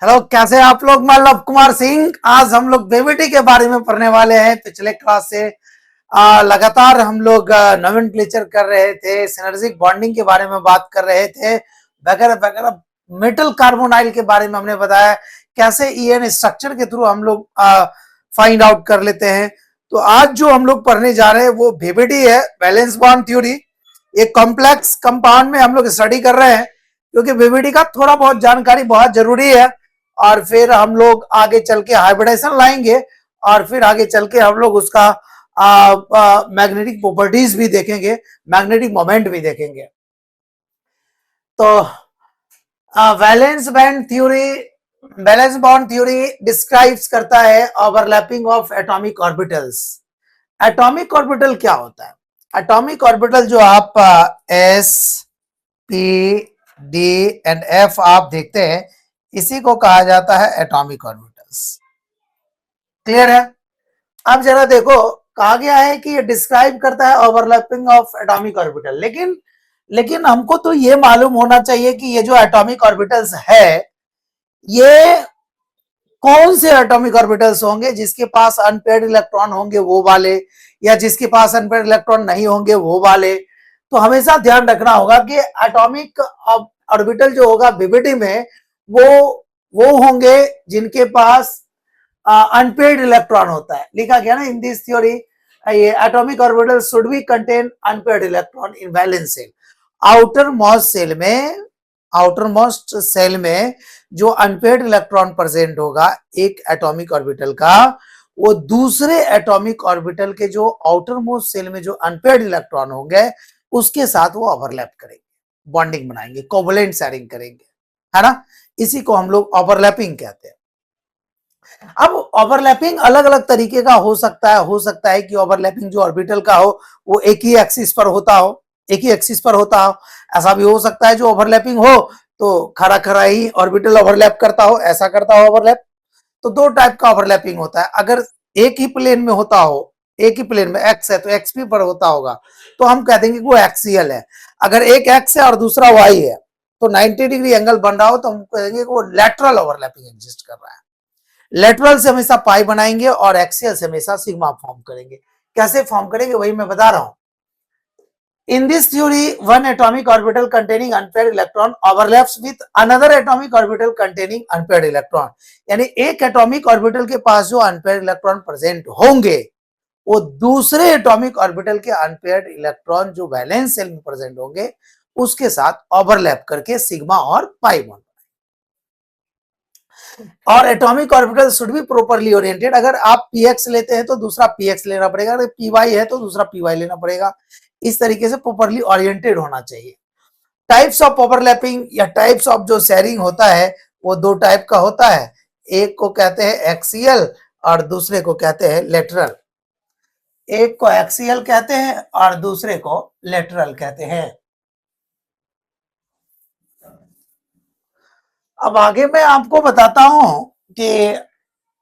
Hello, कैसे हैं आप लोग। मैं लव कुमार सिंह। आज हम लोग बेबिटी के बारे में पढ़ने वाले हैं। पिछले क्लास से लगातार हम लोग नोमेनक्लेचर कर रहे थे, सिनर्जिक बॉन्डिंग के बारे में बात कर रहे थे, वगैरह वगैरह। मेटल कार्बोनाइल के बारे में हमने बताया कैसे ईएन स्ट्रक्चर के थ्रू हम लोग फाइंड आउट कर लेते हैं। तो आज जो हम लोग पढ़ने जा रहे हैं वो बेबिटी है, वैलेंस बॉन्ड थ्योरी। एक कॉम्प्लेक्स कंपाउंड में हम लोग स्टडी कर रहे हैं क्योंकि बेबिटी का थोड़ा बहुत जानकारी बहुत जरूरी है। और फिर हम लोग आगे चल के हाइब्रिडेशन लाएंगे और फिर आगे चल के हम लोग उसका मैग्नेटिक प्रॉपर्टीज भी देखेंगे, मैग्नेटिक मोमेंट भी देखेंगे। तो valence band theory, valence bond theory describes करता है overlapping of atomic orbitals. Atomic orbital क्या होता है? एटॉमिक ऑर्बिटल जो आप S, P, D and F आप देखते हैं, इसी को कहा जाता है एटॉमिक ऑर्बिटल्स। क्लियर है? अब जरा देखो, कहा गया है कि ये डिस्क्राइब करता है ओवरलैपिंग ऑफ एटॉमिक ऑर्बिटल। लेकिन हमको तो ये मालूम होना चाहिए कि ये जो एटॉमिक ऑर्बिटल्स है, ये कौन से एटॉमिक ऑर्बिटल्स होंगे? जिसके पास अनपेयर्ड इलेक्ट्रॉन होंगे वो वाले, या जिसके पास अनपेयर्ड इलेक्ट्रॉन नहीं होंगे वो वाले। तो हमेशा ध्यान रखना होगा कि एटॉमिक ऑर्बिटल जो होगा बीबीटी में, वो होंगे जिनके पास अनपेयर्ड इलेक्ट्रॉन होता है। लिखा गया ना इन दिस थ्योरी, ये atomic orbital should be contain unpaired electron in valence shell. Outer most shell में जो अनपेयर्ड इलेक्ट्रॉन प्रेजेंट होगा एक एटॉमिक ऑर्बिटल का, वो दूसरे एटॉमिक ऑर्बिटल के जो आउटर मोस्ट सेल में जो अनपेयर्ड इलेक्ट्रॉन होंगे उसके साथ वो ओवरलैप करेंगे, बॉन्डिंग बनाएंगे, कोवलेंट शेयरिंग करेंगे, है ना। इसी को हम लोग ओवरलैपिंग कहते हैं। अब ओवरलैपिंग अलग अलग तरीके का हो सकता है कि ओवरलैपिंग जो ऑर्बिटल का हो वो एक ही एक्सिस पर होता हो। ऐसा भी हो सकता है जो ओवरलैपिंग हो तो खरा खरा ही ऑर्बिटल ओवरलैप करता हो, ऐसा करता हो ओवरलैप। तो दो टाइप का ओवरलैपिंग होता है। अगर एक ही प्लेन में होता हो, एक ही प्लेन में एक्स है तो एक्स पी पर होता होगा, तो हम कह देंगे वो एक्सियल है। अगर एक एक्स है और दूसरा वाई है तो 90 डिग्री एंगल बन रहा हो तो हम कहेंगे वो लेटरल ओवरलैपिंग एग्जिस्ट कर रहा है। लेटरल से हमेशा पाई बनाएंगे और एक्सियल से हमेशा सिग्मा फॉर्म करेंगे। कैसे फॉर्म करेंगे वही मैं बता रहा हूं। In this theory, one atomic orbital containing unpaired electron overlaps with another atomic orbital containing unpaired electron। यानी एक एटॉमिक ऑर्बिटल के पास जो अनपेयर्ड इलेक्ट्रॉन प्रेजेंट होंगे वो दूसरे एटॉमिक ऑर्बिटल के अनपेयर्ड इलेक्ट्रॉन जो वैलेंस सेल में प्रेजेंट होंगे उसके साथ ओवरलैप करके सिग्मा और पाई बॉन्ड। और atomic orbital should be properly oriented. अगर आप px लेते हैं तो दूसरा px लेना पड़ेगा, अगर py है तो दूसरा py लेना पड़ेगा। इस तरीके से प्रॉपरली ओरिएंटेड होना चाहिए। टाइप्स ऑफ ओवरलैपिंग या टाइप्स ऑफ जो शेयरिंग होता है वो दो टाइप का होता है। एक को कहते हैं एक्सियल और दूसरे को कहते हैं लेटरल। एक को एक्सियल कहते हैं और दूसरे को लेटरल कहते हैं। अब आगे मैं आपको बताता हूं कि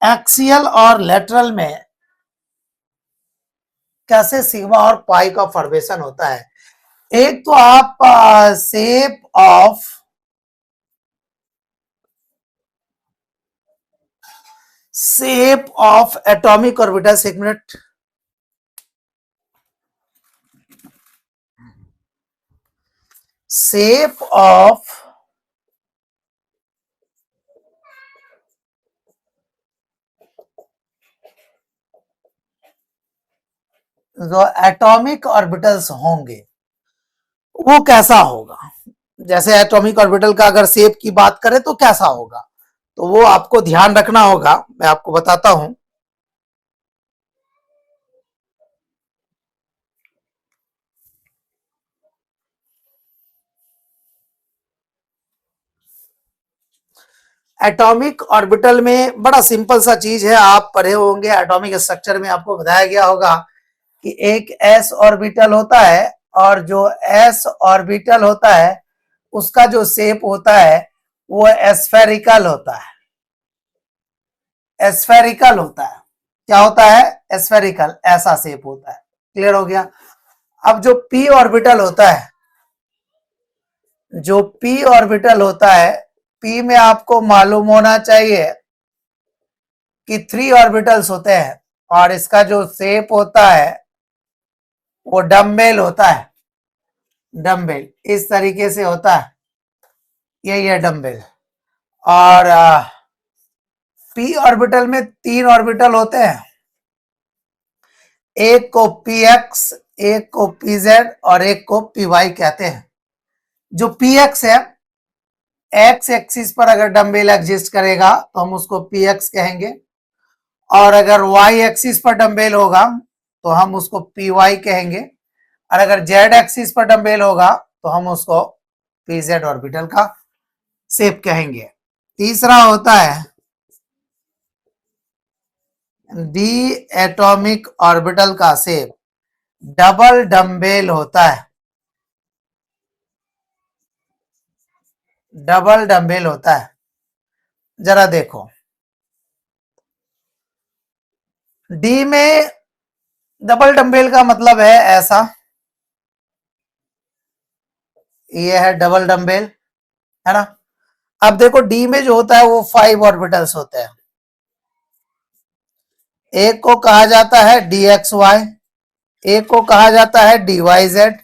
एक्सियल और लेटरल में कैसे सिग्मा और पाई का फॉर्मेशन होता है। एक तो आप शेप ऑफ एटॉमिक ऑर्बिटल, एक मिनट, शेप ऑफ जो एटॉमिक ऑर्बिटल्स होंगे वो कैसा होगा। जैसे एटॉमिक ऑर्बिटल का अगर शेप की बात करें तो कैसा होगा, तो वो आपको ध्यान रखना होगा। मैं आपको बताता हूं। एटॉमिक ऑर्बिटल में बड़ा सिंपल सा चीज है, आप पढ़े होंगे एटॉमिक स्ट्रक्चर में, आपको बताया गया होगा कि एक एस ऑर्बिटल होता है और जो एस ऑर्बिटल होता है उसका जो शेप होता है वो एस्फेरिकल होता है। एस्फेरिकल होता है। क्या होता है? एस्फेरिकल, ऐसा शेप होता है। क्लियर हो गया? अब जो पी ऑर्बिटल होता है, जो पी ऑर्बिटल होता है पी में आपको मालूम होना चाहिए कि 3 ऑर्बिटल्स होते हैं और इसका जो शेप होता है वो डम्बेल होता है, डम्बेल इस तरीके से होता है, यही है डम्बेल। और पी ऑर्बिटल में 3 ऑर्बिटल होते हैं, एक को पी एक्स, एक को पी जेड और एक को पी वाई कहते हैं। जो पी एक्स है, एक्स एक्सिस पर अगर डम्बेल एग्जिस्ट करेगा तो हम उसको पी एक्स कहेंगे, और अगर वाई एक्सिस पर डम्बेल होगा तो हम उसको पी वाई कहेंगे, और अगर जेड एक्सिस पर डम्बेल होगा तो हम उसको पी जेड ऑर्बिटल का शेप कहेंगे। तीसरा होता है डी एटॉमिक ऑर्बिटल का शेप डबल डम्बेल होता है, डबल डम्बेल होता है। जरा देखो, डी में डबल डम्बेल का मतलब है ऐसा, ये है डबल डम्बेल, है ना। अब देखो डी में जो होता है वो 5 ऑर्बिटल्स होते हैं, एक को कहा जाता है डी एक्स वाई, एक को कहा जाता है डी वाई जेड,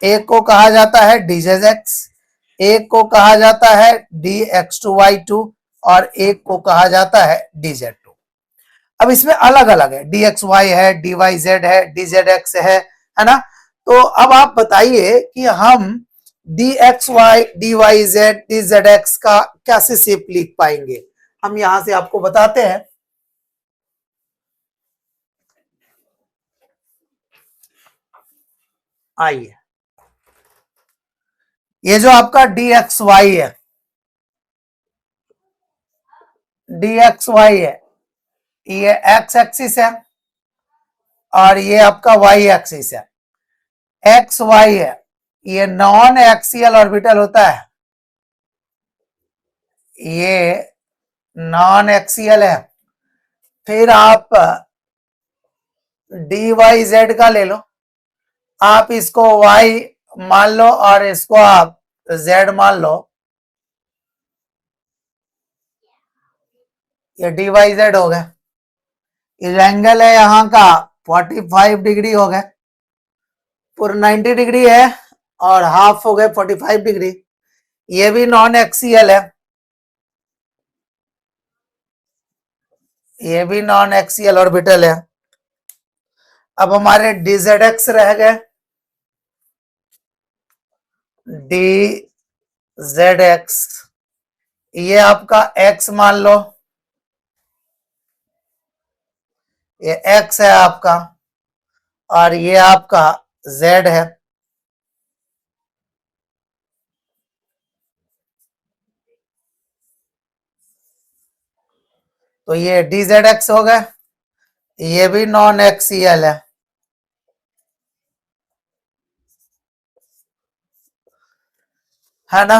एक को कहा जाता है डी जेड एक्स, एक को कहा जाता है D X two Y two, और एक को कहा जाता है डी जेड टू। अब इसमें अलग अलग है, डी एक्स वाई है, डी वाई जेड है, डी जेड एक्स है ना। तो अब आप बताइए कि हम D X Y, D Y Z, D Z X का कैसे शेप लिख पाएंगे। हम यहां से आपको बताते हैं। आइए, ये जो आपका डी एक्स वाई है, डी एक्स वाई है, ये एक्स एक्सिस है और ये आपका वाई एक्सिस है। एक्स वाई है, ये नॉन एक्सियल ऑर्बिटल होता है, ये नॉन एक्सियल है। फिर आप डी वाई जेड का ले लो, आप इसको वाई मान लो और इसको आप जेड मान लो, ये डी वाई जेड हो गया। ये एंगल है यहाँ का 45 डिग्री हो गया, पूरा 90 डिग्री है और हाफ हो गए 45 डिग्री। ये भी नॉन एक्सियल है, ये भी नॉन एक्सियल ऑर्बिटल है। अब हमारे डी जेड एक्स रह गए, डी जेड एक्स, ये आपका एक्स मान लो, ये एक्स है आपका, और ये आपका जेड है। तो ये डी जेड एक्स हो गए, ये भी नॉन एक्सियल है ना।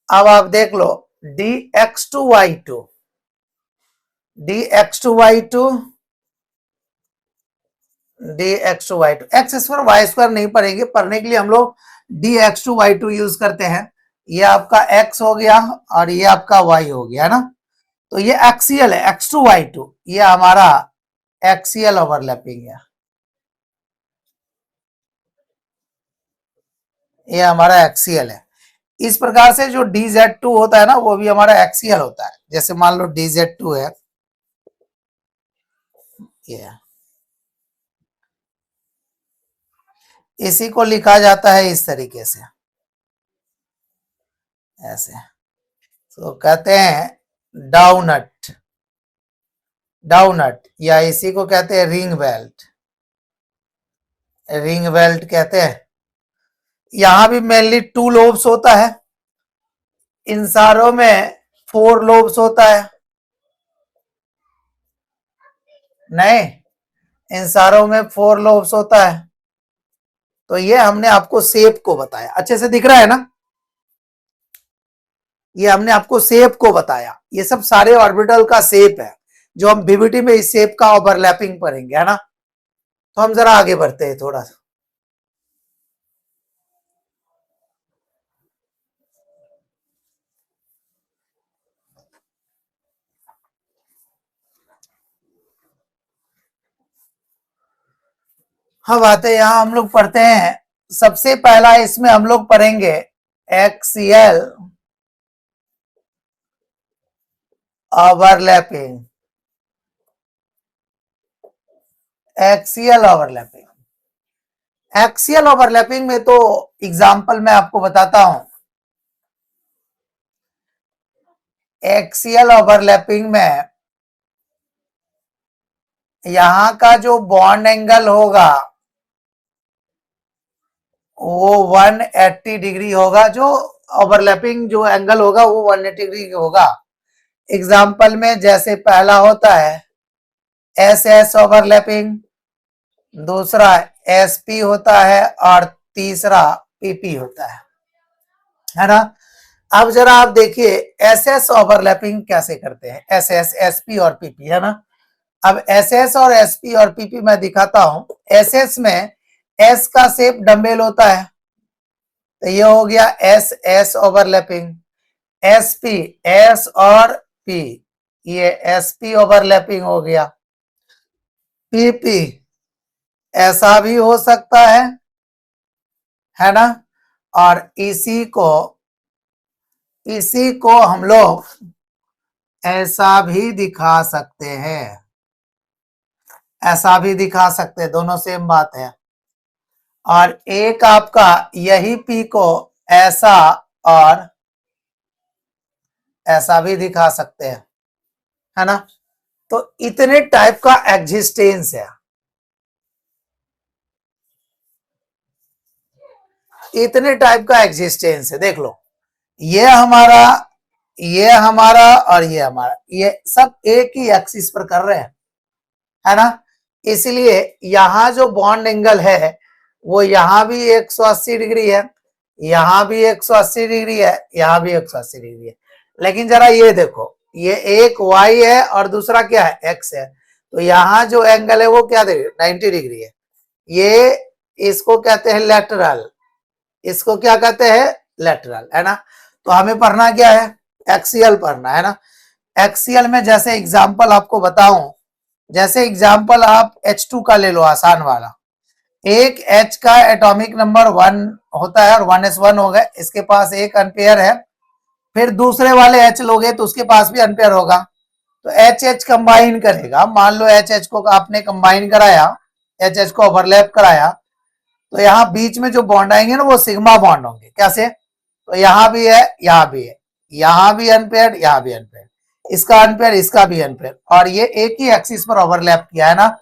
अब आप देख लो D X two Y two, D X two Y two, D X two Y two, X square Y square नहीं पढ़ेंगे, पढ़ने के लिए हम लोग D X two Y two use करते हैं। ये आपका एक्स हो गया और ये आपका वाई हो गया ना। तो ये एक्सियल है, एक्स टू वाई टू, ये हमारा एक्सियल ओवरलैपिंग है, ये हमारा एक्सियल है। इस प्रकार से जो डी जेड टू होता है ना, वो भी हमारा एक्सियल होता है। जैसे मान लो डी जेड टू है, ये इसी को लिखा जाता है इस तरीके से, ऐसे। तो कहते हैं डाउनट, डाउनट, या इसी को कहते हैं रिंग बेल्ट, रिंग बेल्ट कहते हैं। यहां भी मेनली 2 लोब्स होता है, इन सारों में 4 लोब्स होता है, नहीं, इन सारों में 4 लोब्स होता है। तो ये हमने आपको शेप को बताया, अच्छे से दिख रहा है ना। ये हमने आपको शेप को बताया, ये सब सारे ऑर्बिटल का शेप है जो हम बीबीटी में इस शेप का ओवरलैपिंग पढ़ेंगे, है ना। तो हम जरा आगे बढ़ते हैं थोड़ा सा। हाँ बात है, यहाँ हम लोग पढ़ते हैं। सबसे पहला इसमें हम लोग पढ़ेंगे axial overlapping. Axial overlapping, axial overlapping में तो एग्जांपल मैं आपको बताता हूं। एक्सियल ओवरलैपिंग में यहां का जो बॉन्ड एंगल होगा वो 180 डिग्री होगा। जो ओवरलैपिंग जो एंगल होगा वो 180 डिग्री होगा। एग्जांपल में जैसे पहला होता है एस एस ओवरलैपिंग, दूसरा एस पी होता है और तीसरा पीपी होता है ना। अब जरा आप देखिए एस एस ओवरलैपिंग कैसे करते हैं, एस एस, एस पी और पीपी, है ना। अब एस एस और एस पी और पीपी मैं दिखाता हूं। एस एस में एस का शेप डम्बेल होता है, तो ये हो गया S S overlapping. S P, S और पी, ये एस पी ओवरलैपिंग हो गया। पीपी ऐसा भी हो सकता है ना। और इसी को हम लोग ऐसा भी दिखा सकते हैं, ऐसा भी दिखा सकते हैं, दोनों सेम बात है। और एक आपका यही पी को ऐसा और ऐसा भी दिखा सकते हैं, है ना। तो इतने टाइप का एग्जिस्टेंस है, इतने टाइप का एग्जिस्टेंस है। देख लो, ये हमारा, ये हमारा और ये हमारा, ये सब एक ही एक्सिस पर कर रहे हैं, है ना। इसलिए यहां जो बॉन्ड एंगल है वो यहां भी 180 डिग्री है, यहां भी 180 डिग्री है, यहां भी 180 डिग्री है। लेकिन जरा ये देखो, ये एक y है और दूसरा क्या है, x है। तो यहां जो एंगल है वो क्या 90 डिग्री है। ये इसको कहते हैं लेटरल, इसको क्या कहते हैं, लेटरल, है ना। तो हमें पढ़ना क्या है, एक्सियल पढ़ना है ना। एक्सियल में जैसे एग्जांपल आपको बताऊं, जैसे एग्जांपल आप H2 का ले लो, आसान वाला। एक H का एटॉमिक नंबर 1 होता है और 1s1 हो गए, इसके पास एक अनपेयर है। फिर दूसरे वाले H लोगे तो उसके पास भी अनपेयर होगा। तो एच एच कंबाइन करेगा, मान लो एच एच को आपने कंबाइन कराया, एच एच को ओवरलैप कराया, तो यहाँ बीच में जो बॉन्ड आएंगे ना वो सिग्मा बॉन्ड होंगे। कैसे, तो यहाँ भी है, यहाँ भी है, यहाँ भी अनपेयर्ड, यहाँ भी अनपेयर्ड, इसका अनपेयर, इसका भी अनपेयर, और ये एक ही एक्सिस पर ओवरलैप किया है ना,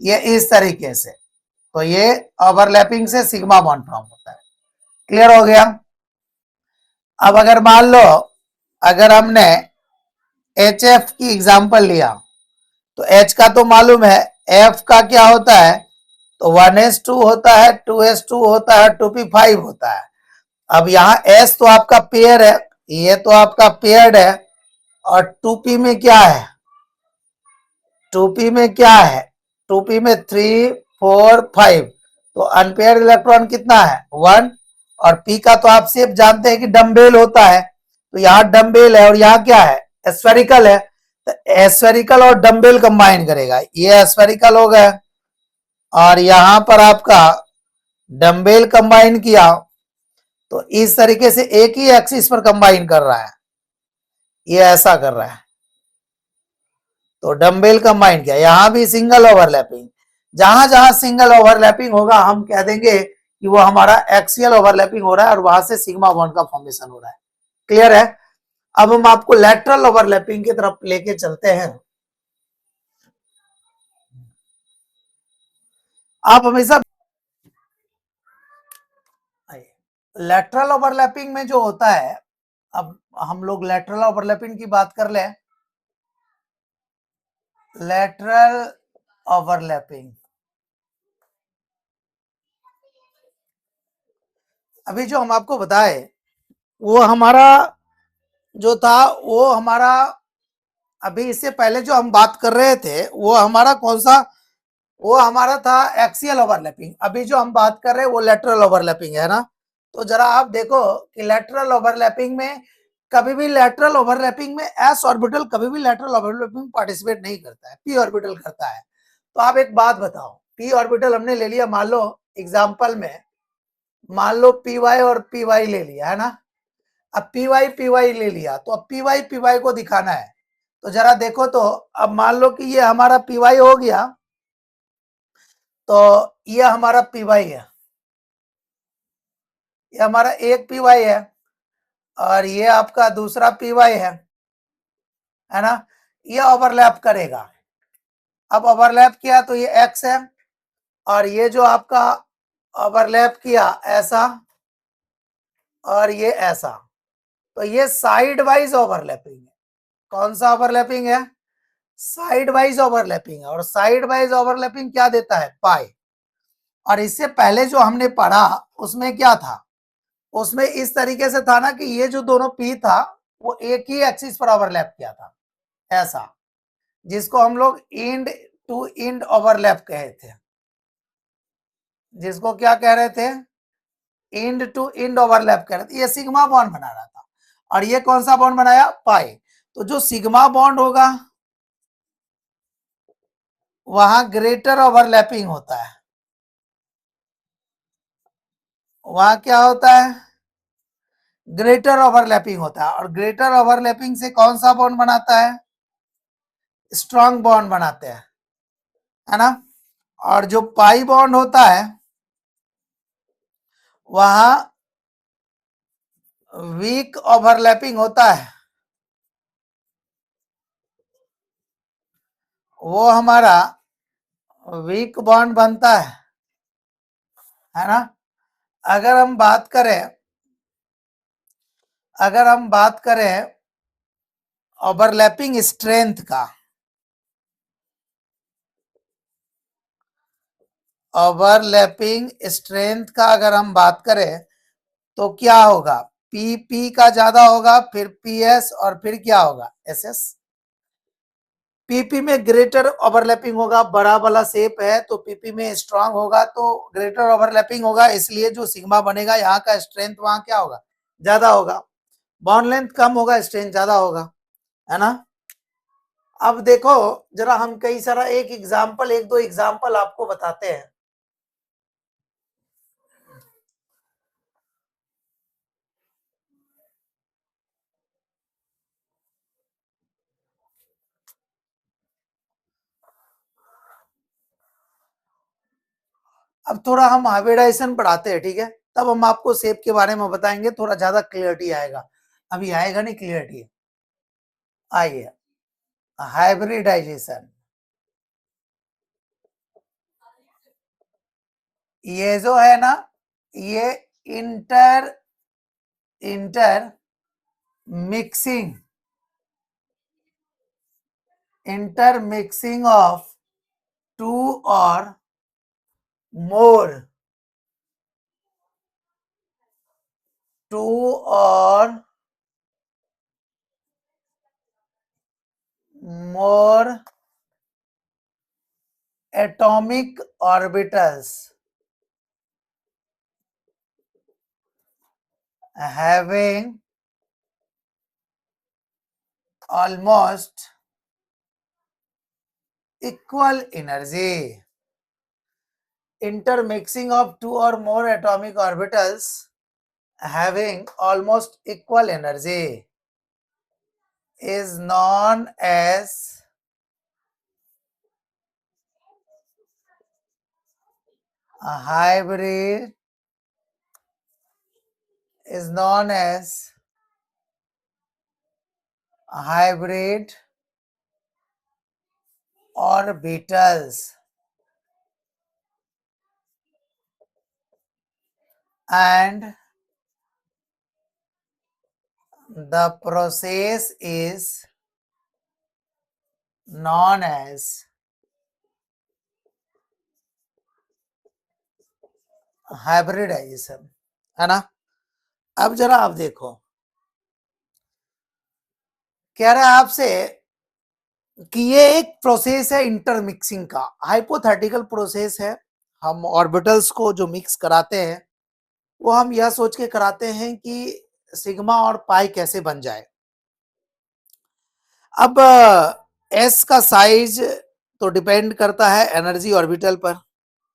ये इस तरीके से। तो ये ओवरलैपिंग से सिग्मा बॉन्ड फॉर्म होता है। क्लियर हो गया। अब अगर मान लो, अगर हमने एच एफ की एग्जांपल लिया, तो एच का तो मालूम है, एफ का क्या होता है, तो 1s2 होता है, 2s2 होता है, 2p5 होता है। अब यहाँ s तो आपका पेयर है, ये तो आपका पेयर्ड है, और 2p में क्या है, 2p में क्या है, 2p में 3 4 5, तो अनपेयर इलेक्ट्रॉन कितना है, 1। और p का तो आप सिर्फ जानते हैं कि डम्बेल होता है, तो यहाँ डम्बेल है और यहाँ क्या है, स्फेरिकल है। तो स्फेरिकल और डम्बेल कंबाइन करेगा, ये स्फेरिकल हो गया, और यहां पर आपका डम्बेल कंबाइन किया, तो इस तरीके से एक ही एक्सिस पर कंबाइन कर रहा है, ये ऐसा कर रहा है। तो डम्बेल कंबाइन किया, यहां भी सिंगल ओवरलैपिंग। जहां जहां सिंगल ओवरलैपिंग होगा हम कह देंगे कि वो हमारा एक्सियल ओवरलैपिंग हो रहा है और वहां से सिग्मा बॉन्ड का फॉर्मेशन हो रहा है। क्लियर है। अब हम आपको लैटरल ओवरलैपिंग की तरफ लेके चलते हैं। आप हमेशा लैटरल ओवरलैपिंग में जो होता है, अब हम लोग लैटरल ओवरलैपिंग की बात कर लें। लैटरल ओवरलैपिंग, अभी जो हम आपको बताए वो हमारा जो था, वो हमारा अभी इससे पहले जो हम बात कर रहे थे वो हमारा कौन सा, वो हमारा था एक्सियल ओवरलैपिंग। अभी जो हम बात कर रहे हैं वो लेटरल ओवरलैपिंग है ना। तो जरा आप देखो कि लेटरल ओवरलैपिंग में कभी भी, लेटरल ओवरलैपिंग में एस ऑर्बिटल कभी भी लेटरल ओवरलैपिंग पार्टिसिपेट नहीं करता है, पी ऑर्बिटल करता है। तो आप एक बात बताओ, पी ऑर्बिटल हमने ले लिया, मान लो एग्जाम्पल में, मान लो पी वाई और पी वाई ले लिया है ना। अब पी वाई ले लिया, तो अब पी वाई को दिखाना है। तो जरा देखो तो, अब मान लो कि ये हमारा पी वाई हो गया, तो ये हमारा पी वाई है, ये हमारा एक पी वाई है, और ये आपका दूसरा पी वाई है ना। ये ओवरलैप करेगा। अब ओवरलैप किया तो ये एक्स है, और ये जो आपका ओवरलैप किया ऐसा, और ये ऐसा, तो ये साइड वाइज ओवरलैपिंग है। कौन सा ओवरलैपिंग है? साइड वाइज ओवरलैपिंग है। और साइड वाइज ओवरलैपिंग क्या देता है? पाई। और इससे पहले जो हमने पढ़ा उसमें क्या था? उसमें इस तरीके से था ना कि ये जो दोनों पी था वो एक ही एक्सिस पर ओवरलैप किया था, ऐसा, जिसको हम लोग इंड टू इंड ओवरलैप कहे थे। जिसको क्या कह रहे थे? इंड टू इंड ओवरलैप कह रहे थे। ये सिग्मा बॉन्ड बना रहा था, और ये कौन सा बॉन्ड बनाया? पाई। तो जो सिग्मा बॉन्ड होगा वहां ग्रेटर ओवरलैपिंग होता है। वहां क्या होता है? ग्रेटर ओवरलैपिंग होता है। और ग्रेटर ओवरलैपिंग से कौन सा बॉन्ड बनाता है? स्ट्रॉन्ग बॉन्ड बनाते हैं, है ना। और जो पाई बॉन्ड होता है वहां वीक ओवरलैपिंग होता है। वो हमारा वीक बॉन्ड बनता है ना। अगर हम बात करें, अगर हम बात करें ओवरलैपिंग स्ट्रेंथ का, ओवरलैपिंग स्ट्रेंथ का अगर हम बात करें तो क्या होगा? पी पी का ज्यादा होगा, फिर पी एस, और फिर क्या होगा? S S. पीपी में ग्रेटर ओवरलैपिंग होगा, बड़ा वाला शेप है तो पीपी में स्ट्रांग होगा तो ग्रेटर ओवरलैपिंग होगा, इसलिए जो सिग्मा बनेगा यहाँ का स्ट्रेंथ वहां क्या होगा? ज्यादा होगा। बॉन्ड लेंथ कम होगा, स्ट्रेंथ ज्यादा होगा, है ना। अब देखो जरा, हम कई सारा एक एग्जाम्पल, एक दो एग्जाम्पल आपको बताते हैं। अब थोड़ा हम हाइब्रिडाइजेशन पढ़ाते हैं, ठीक है, तब हम आपको शेप के बारे में बताएंगे, थोड़ा ज्यादा क्लियरिटी आएगा। अभी आएगा नहीं क्लियरिटी। आइए, हाइब्रिडाइजेशन। ये जो है ना, ये intermixing, intermixing of two और मोर, टू और more atomic orbitals having almost equal energy. Intermixing of two or more atomic orbitals having almost equal energy is known as a hybrid, is known as a hybrid orbitals, and the process is known as hybridization, है ना। अब जरा आप देखो, कह रहा है आपसे कि ये एक प्रोसेस है इंटरमिक्सिंग का, हाइपोथेटिकल प्रोसेस है। हम ऑर्बिटल्स को जो मिक्स कराते हैं वो हम यह सोच के कराते हैं कि सिग्मा और पाई कैसे बन जाए। अब एस का साइज तो डिपेंड करता है एनर्जी ऑर्बिटल पर,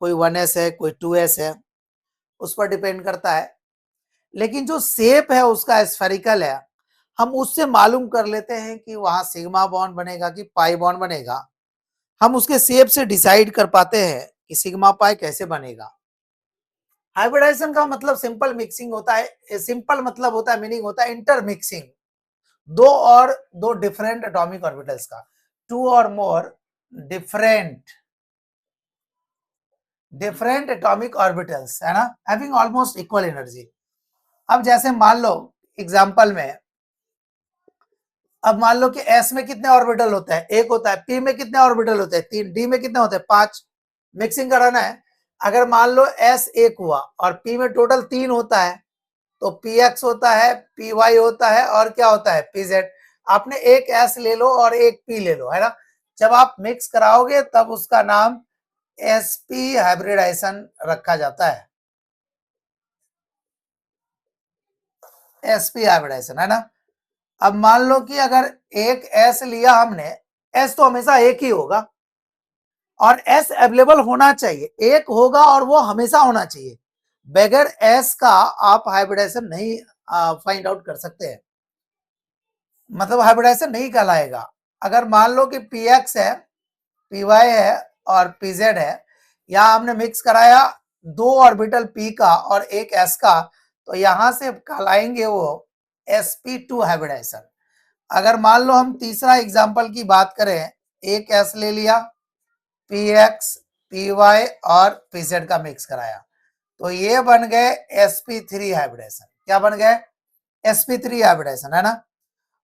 कोई 1s है, कोई 2s है, उस पर डिपेंड करता है। लेकिन जो शेप है उसका स्फेरिकल है, हम उससे मालूम कर लेते हैं कि वहां सिग्मा बॉन्ड बनेगा कि पाई बॉन्ड बनेगा। हम उसके शेप से डिसाइड कर पाते हैं कि सिग्मा पाई कैसे बनेगा। हाइब्रिडाइजेशन का मतलब सिंपल मिक्सिंग होता है। सिंपल मतलब होता है, मीनिंग होता है इंटरमिक्सिंग दो डिफरेंट एटॉमिक ऑर्बिटल्स का, टू और more different different atomic orbitals, है ना, हैविंग ऑलमोस्ट इक्वल एनर्जी। अब जैसे मान लो एग्जांपल में, अब मान लो कि s में कितने ऑर्बिटल होते हैं, एक होता है। p में कितने ऑर्बिटल होते हैं, तीन। d में कितने होते हैं, पांच। मिक्सिंग कराना है। अगर मान लो s एक हुआ और p में टोटल तीन होता है, तो px होता है, py होता है और क्या होता है, pz। आपने एक s ले लो और एक p ले लो, है ना। जब आप मिक्स कराओगे तब उसका नाम sp हाइब्रिडाइजेशन रखा जाता है, sp हाइब्रिडाइजेशन, है ना। अब मान लो कि अगर एक s लिया हमने, s तो हमेशा एक ही होगा और s अवेलेबल होना चाहिए, एक होगा और वो हमेशा होना चाहिए। बगैर s का आप हाइब्रिडाइजेशन नहीं फाइंड आउट कर सकते हैं, मतलब हाइब्रिडाइजेशन नहीं कहलाएगा। अगर मान लो कि px है, py है और pz है, यहां हमने मिक्स कराया दो ऑर्बिटल p का और एक s का, तो यहां से कहलाएंगे वो sp2 हाइब्रिडाइजेशन। अगर मान लो हम तीसरा एग्जांपल की बात करें, एक s ले लिया, px py और pz का मिक्स कराया, तो ये बन गए sp3 हाइब्रिडेशन। क्या बन गए, sp3 हाइब्रिडेशन, है ना।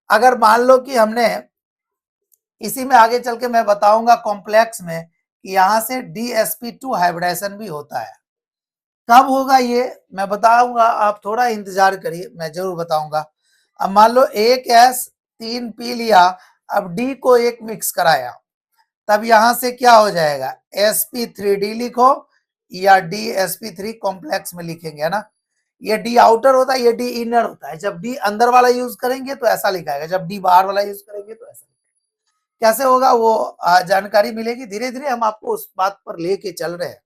अगर मान लो कि हमने इसी में आगे चल के मैं बताऊंगा कॉम्प्लेक्स में कि यहां से dsp2 हाइब्रिडेशन भी होता है। कब होगा ये मैं बताऊंगा, आप थोड़ा इंतजार करिए, मैं जरूर बताऊंगा। अब मान लो एक s तीन p लिया, अब d को एक मिक्स कराया, तब यहां से क्या हो जाएगा, sp3d लिखो या dsp3 कॉम्प्लेक्स में लिखेंगे, है ना। ये डी आउटर होता है, ये डी इनर होता है। जब डी अंदर वाला यूज करेंगे तो ऐसा लिखाएगा, जब डी बाहर वाला यूज करेंगे तो ऐसा। कैसे होगा वो जानकारी मिलेगी धीरे धीरे, हम आपको उस बात पर लेके चल रहे हैं,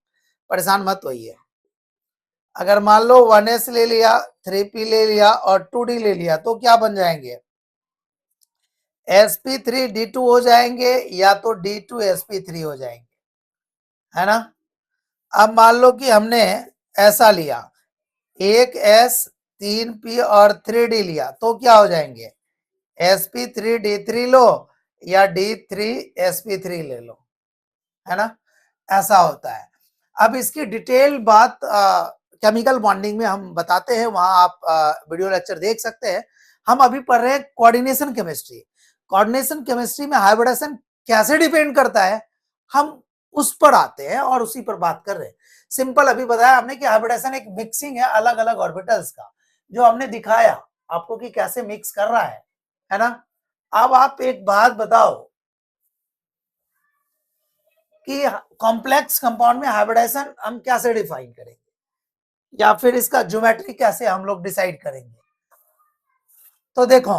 परेशान मत होइए। अगर मान लो 1s ले लिया, 3p ले लिया और 2d ले लिया, तो क्या बन जाएंगे, sp3d2 हो जाएंगे या तो d2 sp3 हो जाएंगे, है ना। अब मान लो कि हमने ऐसा लिया, एक s तीन p और 3d लिया, तो क्या हो जाएंगे, sp3d3 लो या d3sp3 ले लो, है ना। ऐसा होता है। अब इसकी डिटेल बात केमिकल बॉन्डिंग में हम बताते हैं, वहां आप वीडियो लेक्चर देख सकते हैं। हम अभी पढ़ रहे हैं कोऑर्डिनेशन केमिस्ट्री। कोऑर्डिनेशन केमिस्ट्री में हाइब्रिडेशन कैसे डिपेंड करता है, हम उस पर आते हैं और उसी पर बात कर रहे हैं। सिंपल अभी बताया हमने कि हाइब्रिडेशन एक मिक्सिंग है अलग अलग ऑर्बिटल्स का, जो हमने दिखाया आपको कि कैसे मिक्स कर रहा है ना। अब आप एक बात बताओ कि कॉम्प्लेक्स कंपाउंड में हाइब्रिडेशन हम कैसे डिफाइन करेंगे, या फिर इसका ज्योमेट्री कैसे हम लोग डिसाइड करेंगे। तो देखो,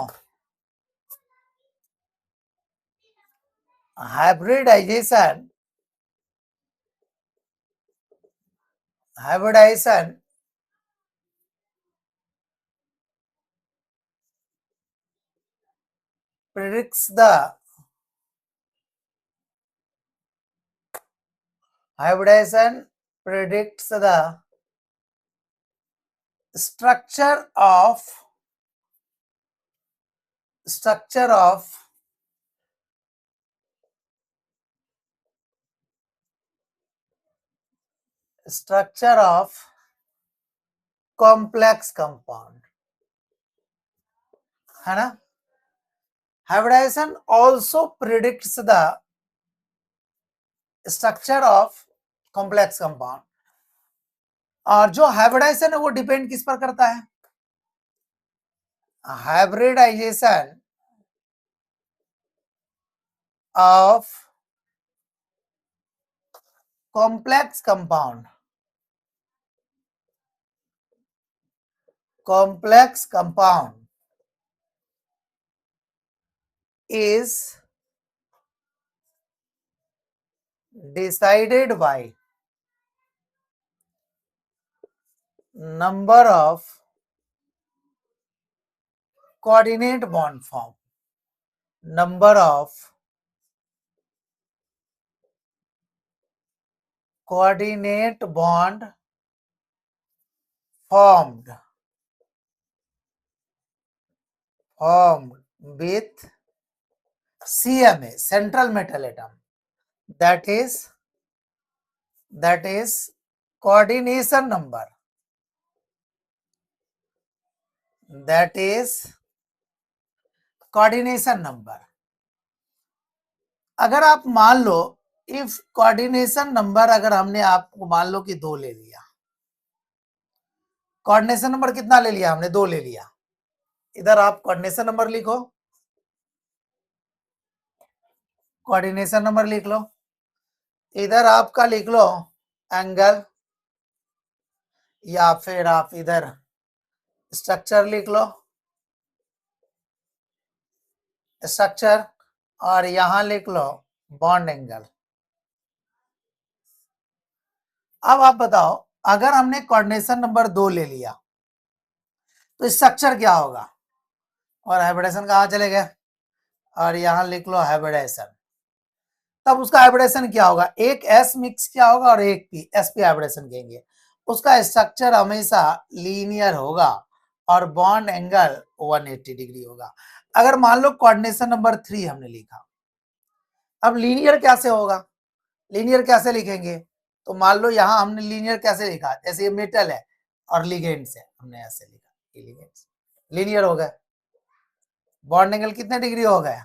hybridization hybridization predicts the hybridization predicts the structure of structure of structure of complex compound, है ना। hybridization also predicts the structure of complex compound, और जो हाइब्रिडाइजेशन है वो डिपेंड किस पर करता है, hybridisation of complex compound is decided by number of coordinate bond form, number of coordinate bond formed with CMA, central metal atom, that is coordination number, that is coordination number. अगर आप मान लो if coordination number अगर हमने आपको मान लो कि 2 ले लिया, कोऑर्डिनेशन नंबर कितना ले लिया हमने? 2 ले लिया। इधर आप कोऑर्डिनेशन नंबर लिखो, कोऑर्डिनेशन नंबर लिख लो, इधर आपका लिख लो एंगल, या फिर आप इधर स्ट्रक्चर लिख लो, स्ट्रक्चर, और यहां लिख लो बॉन्ड एंगल। अब आप बताओ अगर हमने कोऑर्डिनेशन नंबर 2 ले लिया तो स्ट्रक्चर क्या होगा? और हाइब्रिडेशन कहाँ चले गए? और यहां लिख लो हाइब्रिडेशन। तब उसका हाइब्रिडेशन क्या होगा? एक एस मिक्स क्या होगा और एक पी, एस पी हाइब्रिडेशन कहेंगे। उसका स्ट्रक्चर हमेशा लीनियर होगा और बॉन्ड एंगल 180 डिग्री होगा। अगर मान लो कोऑर्डिनेशन नंबर 3 हमने लिखा, अब लीनियर कैसे होगा? लीनियर कैसे लिखेंगे? तो मान लो यहां हमने लीनियर कैसे लिखा, जैसे ये मेटल है और लिगेंड्स है, हमने ऐसे लिखा, ये लिगेंड्स लीनियर हो गए। बॉन्ड एंगल कितने डिग्री हो गया?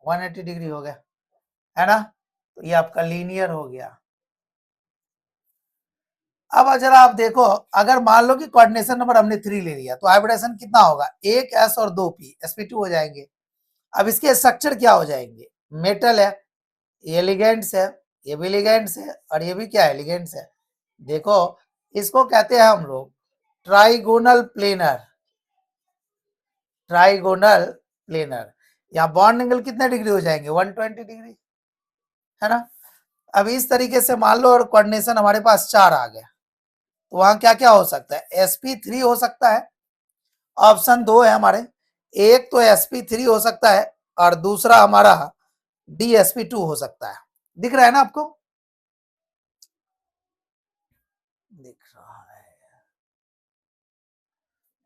180 डिग्री हो गया, है ना? तो ये आपका लीनियर हो गया। अब जरा आप देखो, अगर मान लो कि कोऑर्डिनेशन नंबर हमने 3 ले लिया तो हाइब्रिडेशन कितना होगा? एक एस और 2 पी, sp2 हो जाएंगे। अब इसके स्ट्रक्चर क्या हो जाएंगे? मेटल है, ये लिगेंड्स है, ये भी लिगेंड्स है, और ये भी क्या है? लिगेंड्स है। देखो इसको कहते हैं हम लोग ट्राइगोनल प्लेनर, ट्राइगोनल प्लेनर। यहाँ बॉन्ड एंगल कितने डिग्री हो जाएंगे? 120 डिग्री, है ना? अब इस तरीके से मान लो और कोऑर्डिनेशन हमारे पास 4 आ गया, तो वहां क्या क्या हो सकता है? sp3 हो सकता है, ऑप्शन 2 है हमारे। एक तो sp3 हो सकता है और दूसरा हमारा dsp2 हो सकता है। दिख रहा है ना आपको? दिख रहा है,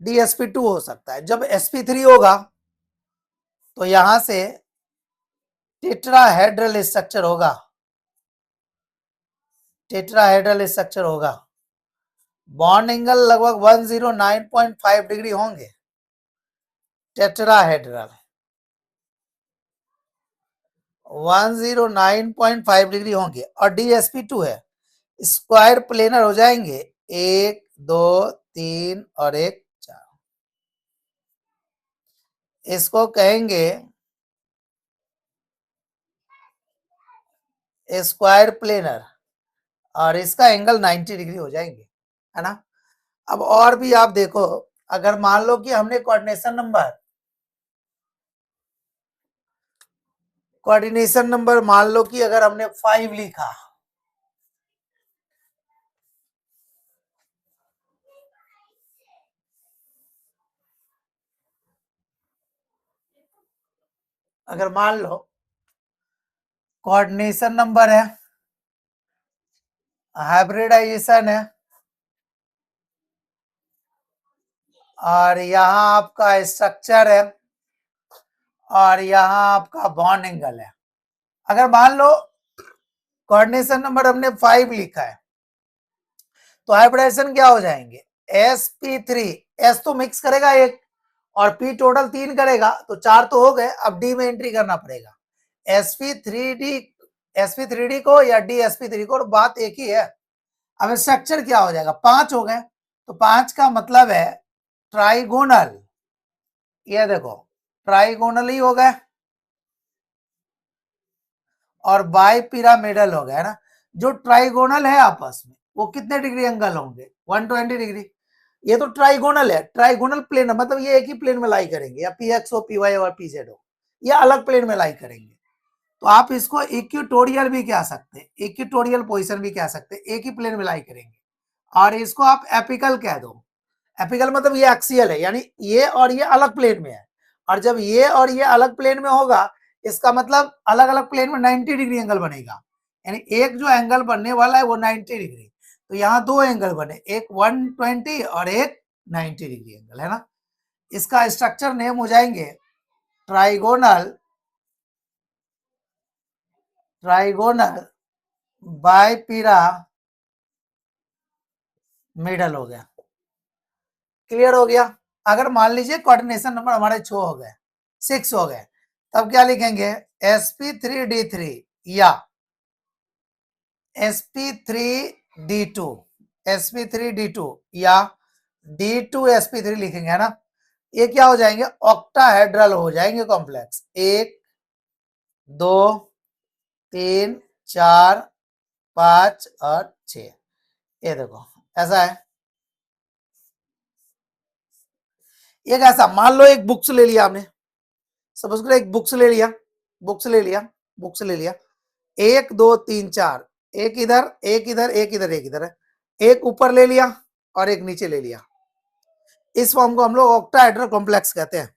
dsp2 हो सकता है। जब sp3 होगा तो यहां से टेट्राहेड्रल स्ट्रक्चर होगा, टेट्राहेड्रल स्ट्रक्चर होगा। बॉन्ड एंगल लगभग 109.5 डिग्री होंगे, टेट्राहेड्रल 109.5 डिग्री होंगे। और dsp2 है, स्क्वायर प्लेनर हो जाएंगे, 1 2 3 और 1 4। इसको कहेंगे स्क्वायर प्लेनर, और इसका एंगल 90 डिग्री हो जाएंगे, है ना? अब और भी आप देखो, अगर मान लो कि हमने कोऑर्डिनेशन नंबर मान लो कि अगर हमने 5 लिखा, अगर मान लो कोऑर्डिनेशन नंबर है, हाइब्रिडाइजेशन है, और यहां आपका स्ट्रक्चर है, और यहां आपका बॉन्ड एंगल है। अगर मान लो कोऑर्डिनेशन नंबर हमने 5 लिखा है तो हाइब्रिडाइजेशन क्या हो जाएंगे? sp3, s तो मिक्स करेगा एक, और p टोटल 3 करेगा, तो 4 तो हो गए। अब d में एंट्री करना पड़ेगा, sp3d, sp3d को या dsp3 को, बात एक ही है। अब स्ट्रक्चर क्या हो जाएगा? 5 हो गए, तो 5 का मतलब है ट्राइगोनल, ये देखो ट्राइगोनल ही हो गए, और बाई पिरामिडल हो गया, है ना? जो ट्राइगोनल है आपस में वो कितने डिग्री एंगल होंगे? 120 डिग्री। ये तो ट्राइगोनल है, ट्राइगोनल प्लेन मतलब ये एक ही प्लेन में लाई करेंगे, या px हो, py और pz हो, या अलग प्लेन में लाई करेंगे। तो आप इसको इक्विटोरियल भी कह सकते हैं, इक्विटोरियल पोजीशन भी कह सकते हैं, एक ही प्लेन में लाई करेंगे। और इसको आप एपिकल कह दो। एपिकल मतलब ये एक्सियल है, यानी ये और ये अलग प्लेन में है, और जब ये और ये अलग प्लेन में होगा इसका मतलब अलग अलग प्लेन में 90 डिग्री एंगल बनेगा, यानी एक जो एंगल बनने वाला है वो 90 डिग्री। तो यहाँ दो एंगल बने, एक 120 और एक 90 डिग्री एंगल, है ना। इसका स्ट्रक्चर नेम हो जाएंगे ट्राइगोनल बाइपिरामिडल हो गया। क्लियर हो गया। अगर मान लीजिए कोऑर्डिनेशन नंबर हमारे 6 हो गए, 6 हो गए, तब क्या लिखेंगे, sp3d3 या sp3d2 sp3d2 या d2sp3 लिखेंगे, है ना। ये क्या हो जाएंगे, ऑक्टाहेड्रल हो जाएंगे कॉम्प्लेक्स। 1 2 3 4 5 और 6। ये देखो ऐसा है। ये कैसा, मान लो एक बुक्स ले लिया आपने, सपोज करो एक बुक्स ले लिया, बुक्स ले लिया, बुक्स ले लिया, 1 2 3 4, एक इधर एक इधर एक इधर एक इधर है, एक ऊपर ले लिया और एक नीचे ले लिया। इस फॉर्म को हम लोग ऑक्टाहेड्रल कॉम्प्लेक्स कहते हैं।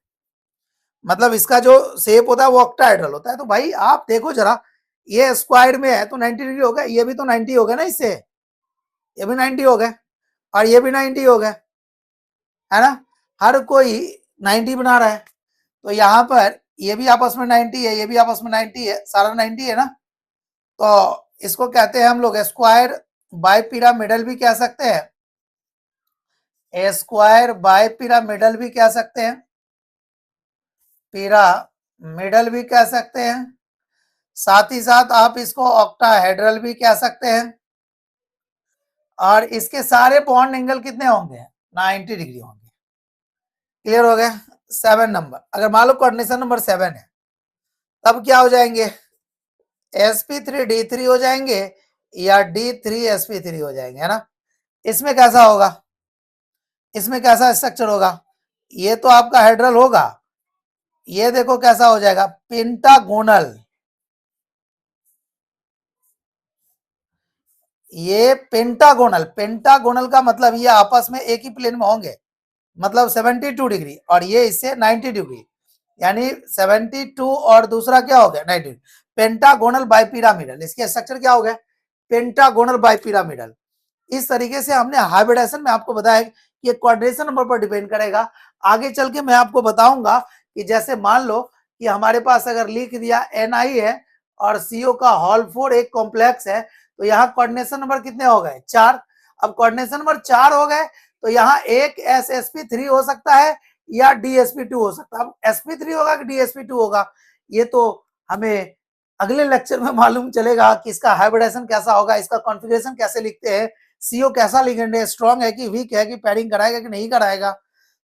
मतलब इसका जो शेप होता है वो ऑक्टाहेड्रल होता है। तो भाई आप देखो जरा, ये स्क्वायर में है तो 90 डिग्री हो गया, ये भी तो 90 हो गया ना, इससे ये भी 90 हो गए और ये भी 90 हो गए, है ना। हर कोई 90 बना रहा है, तो यहाँ पर ये भी आपस में 90 है, ये भी आपस में 90 है, सारा 90 है ना। तो इसको कहते हैं हम लोग स्क्वायर बाइपिरामिडल भी कह सकते हैं, स्क्वायर बाइपिरामिडल भी कह सकते हैं, पिरामिडल भी कह सकते हैं, साथ ही साथ आप इसको ऑक्टाहेड्रल भी कह सकते हैं। और इसके सारे बॉन्ड एंगल कितने होंगे, 90 डिग्री होंगे। क्लियर हो गया। 7 नंबर, अगर मान लो कोऑर्डिनेशन नंबर 7 है, तब क्या हो जाएंगे, sp3d3 हो जाएंगे या d3sp3 हो जाएंगे, है ना। इसमें कैसा होगा, इसमें कैसा स्ट्रक्चर होगा, ये तो आपका हेड्रल होगा, ये देखो कैसा हो जाएगा, पेंटागोनल। ये पेंटागोनल, पेंटागोनल का मतलब ये आपस में एक ही प्लेन में होंगे, मतलब 72 डिग्री, और ये इससे 90 डिग्री, यानी 72 और दूसरा क्या हो गया 90। पेंटागोनल बाइपिरामिडल, इसके स्ट्रक्चर क्या हो गया, पेंटागोनल बाइपिरामिडल। इस तरीके से हमने हाइब्रिडाइजेशन में आपको बताया कि ये कोऑर्डिनेशन नंबर पर डिपेंड करेगा। आगे चल के मैं आपको बताऊंगा कि जैसे मान लो कि हमारे पास अगर लिख दिया Ni है और CO का होल 4 एक कॉम्प्लेक्स है, तो यहाँ कोऑर्डिनेशन नंबर कितने हो गए, 4। अब कोऑर्डिनेशन नंबर 4 हो गए तो यहाँ एक sp3 हो सकता है या dsp2 हो सकता है। अब sp3 होगा कि dsp2 होगा, ये तो हमें अगले लेक्चर में मालूम चलेगा कि इसका हाइब्रिडाइजेशन कैसा होगा, इसका कॉन्फ़िगरेशन कैसे लिखते हैं, सीओ कैसा लिखेंगे, स्ट्रॉन्ग है कि वीक है, कि पैडिंग कराएगा कि नहीं कराएगा।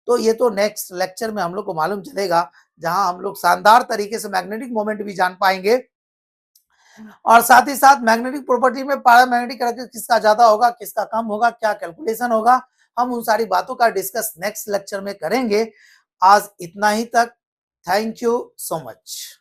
तो ये तो नेक्स्ट लेक्चर में हम लोग को मालूम चलेगा, जहां हम लोग शानदार तरीके से मैग्नेटिक मोमेंट भी जान पाएंगे, और साथ ही साथ मैग्नेटिक प्रॉपर्टी में पैरामैग्नेटिक करैक्टर किसका ज्यादा होगा, किसका कम होगा, क्या कैलकुलेशन होगा, हम उन सारी बातों का डिस्कस नेक्स्ट लेक्चर में करेंगे। आज इतना ही तक। Thank you so much.